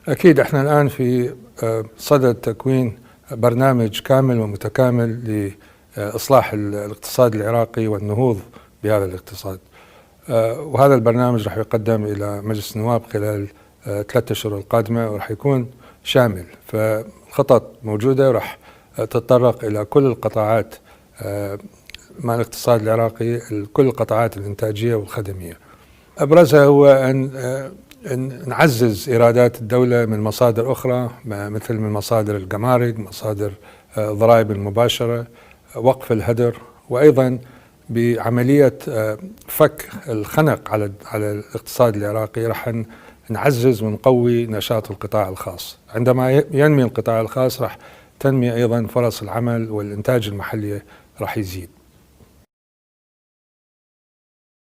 أكيد احنا الآن في صدد تكوين برنامج كامل ومتكامل لإصلاح الاقتصاد العراقي والنهوض بهذا الاقتصاد. وهذا البرنامج راح يقدم إلى مجلس النواب خلال 3 أشهر القادمة، وراح يكون شامل. فالخطط موجودة وراح تتطرق إلى كل القطاعات مع الاقتصاد العراقي، كل القطاعات الإنتاجية والخدمية. أبرزها هو أن نعزز إيرادات الدولة من مصادر أخرى، مثل من مصادر الجمارك، مصادر الضرائب المباشرة، وقف الهدر، وأيضا بعملية فك الخنق على الاقتصاد العراقي. راح نعزز ونقوي نشاط القطاع الخاص. عندما ينمي القطاع الخاص راح تنمي أيضا فرص العمل، والإنتاج المحلي راح يزيد.